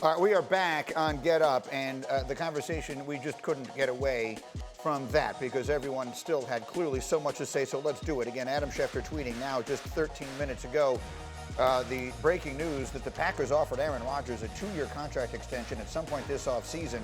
All right, we are back on Get Up, and the conversation, we just couldn't get away from that because everyone still had clearly so much to say, so let's do it. Again, Adam Schefter tweeting now just 13 minutes ago the breaking news that the Packers offered Aaron Rodgers a 2-year contract extension at some point this offseason.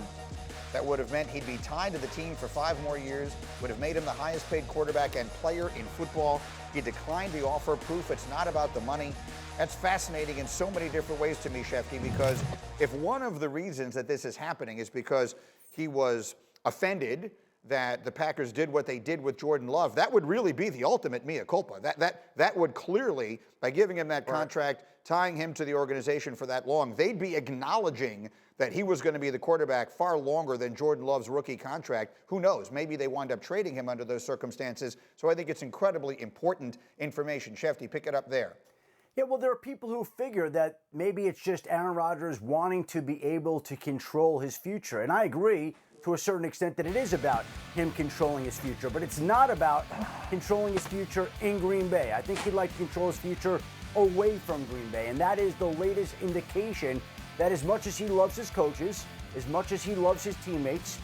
That would have meant he'd be tied to the team for 5 more years, would have made him the highest paid quarterback and player in football. He declined the offer, proof it's not about the money. That's fascinating in so many different ways to me, Schefter, because if one of the reasons that this is happening is because he was offended that the Packers did what they did with Jordan Love, that would really be the ultimate mea culpa. That would clearly, by giving him that contract, tying him to the organization for that long, they'd be acknowledging that he was going to be the quarterback far longer than Jordan Love's rookie contract. Who knows? Maybe they wind up trading him under those circumstances. So I think it's incredibly important information. Schefter, pick it up there. Yeah, well, there are people who figure that maybe it's just Aaron Rodgers wanting to be able to control his future. And I agree to a certain extent that it is about him controlling his future, but it's not about controlling his future in Green Bay. I think he'd like to control his future away from Green Bay, and that is the latest indication that as much as he loves his coaches, as much as he loves his teammates,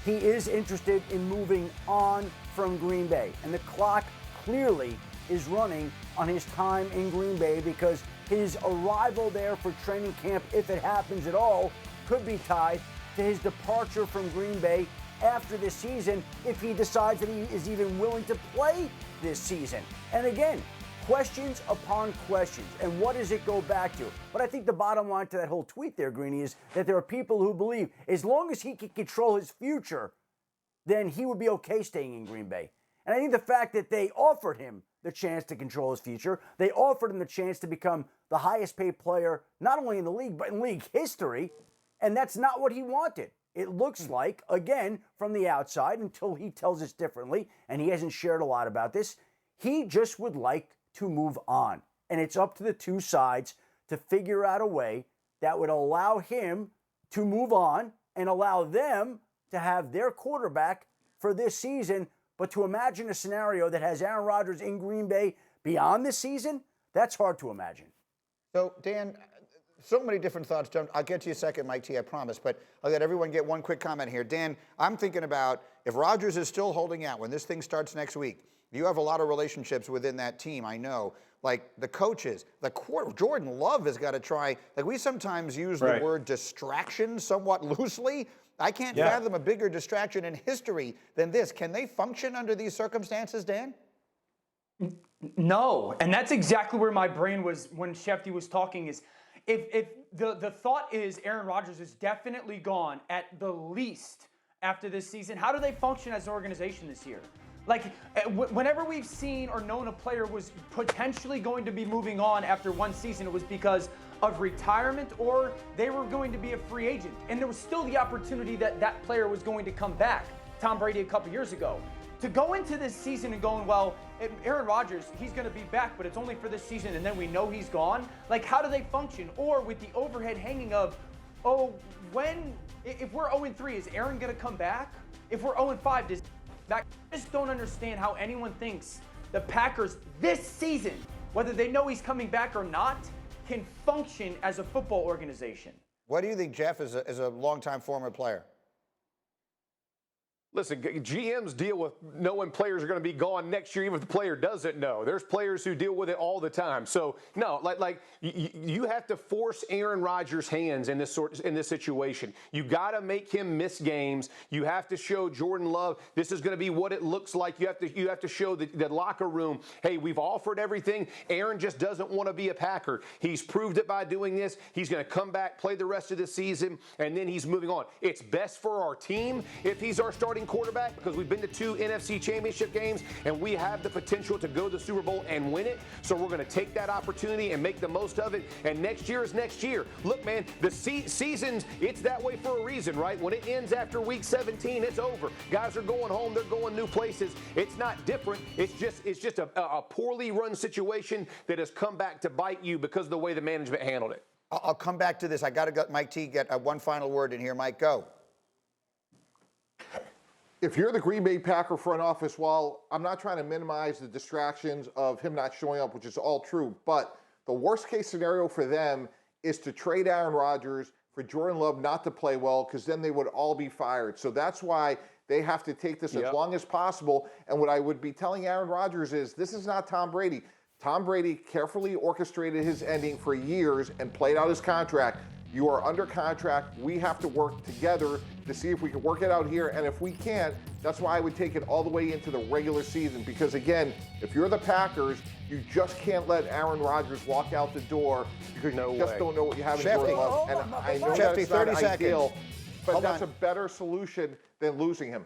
he is interested in moving on from Green Bay. And the clock clearly is running on his time in Green Bay because his arrival there for training camp, if it happens at all, could be tied to his departure from Green Bay after this season if he decides that he is even willing to play this season. And again, questions upon questions. And what does it go back to? But I think the bottom line to that whole tweet there, Greeny, is that there are people who believe as long as he can control his future, then he would be okay staying in Green Bay. And I think the fact that they offered him the chance to control his future, they offered him the chance to become the highest paid player, not only in the league, but in league history, and that's not what he wanted. It looks like, again, from the outside, until he tells us differently, and he hasn't shared a lot about this, he just would like to move on. And it's up to the two sides to figure out a way that would allow him to move on and allow them to have their quarterback for this season. But to imagine a scenario that has Aaron Rodgers in Green Bay beyond this season, that's hard to imagine. So, Dan, so many different thoughts. I'll get to you a second, Mike T, I promise. But I'll let everyone get one quick comment here. Dan, I'm thinking about if Rodgers is still holding out when this thing starts next week, you have a lot of relationships within that team, I know. Like the coaches, Jordan Love has got to try. Like we sometimes use the word distraction somewhat loosely. I can't fathom a bigger distraction in history than this. Can they function under these circumstances, Dan? No, and that's exactly where my brain was when Schefter was talking is if the thought is Aaron Rodgers is definitely gone at the least after this season, how do they function as an organization this year? Like, whenever we've seen or known a player was potentially going to be moving on after one season, it was because of retirement or they were going to be a free agent. And there was still the opportunity that that player was going to come back. Tom Brady a couple years ago. To go into this season and going, well, Aaron Rodgers, he's going to be back, but it's only for this season, and then we know he's gone. Like, how do they function? Or with the overhead hanging of, if we're 0-3, is Aaron going to come back? If we're 0-5, does I just don't understand how anyone thinks the Packers this season, whether they know he's coming back or not, can function as a football organization. What do you think, Jeff, as a longtime former player? Listen, GMs deal with knowing players are going to be gone next year, even if the player doesn't know. There's players who deal with it all the time. So, no, you have to force Aaron Rodgers' hands in this situation. You got to make him miss games. You have to show Jordan Love this is going to be what it looks like. You have to show the locker room, hey, we've offered everything. Aaron just doesn't want to be a Packer. He's proved it by doing this. He's going to come back, play the rest of the season, and then he's moving on. It's best for our team if he's our starting quarterback because we've been to 2 NFC championship games and we have the potential to go to the Super Bowl and win it. So we're going to take that opportunity and make the most of it. And next year is next year. Look, man, the seasons, it's that way for a reason, right? When it ends after week 17, it's over. Guys are going home. They're going new places. It's not different. It's just a poorly run situation that has come back to bite you because of the way the management handled it. I'll come back to this. I got to let Mike T get one final word in here. Mike, go. If you're the Green Bay Packer front office, while I'm not trying to minimize the distractions of him not showing up, which is all true, but the worst case scenario for them is to trade Aaron Rodgers for Jordan Love not to play well, because then they would all be fired. So that's why they have to take this as long as possible. And what I would be telling Aaron Rodgers is, this is not Tom Brady. Tom Brady carefully orchestrated his ending for years and played out his contract. You are under contract. We have to work together to see if we can work it out here. And if we can't, that's why I would take it all the way into the regular season. Because again, if you're the Packers, you just can't let Aaron Rodgers walk out the door, because you just don't know what you have in Jordan Love. And I know that's not ideal, but that's a better solution than losing him.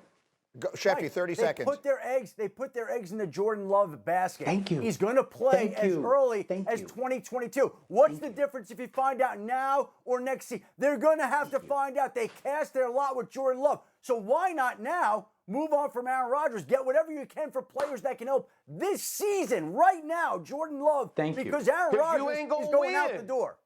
Shefty, 30 seconds. They put their eggs in the Jordan Love basket. Thank you. He's going to play as early as you. 2022. What's the difference if you find out now or next season? They're going to have to find out. They cast their lot with Jordan Love. So why not now move on from Aaron Rodgers? Get whatever you can for players that can help this season, right now. Jordan Love. Thank you. Because Aaron Rodgers is going out the door.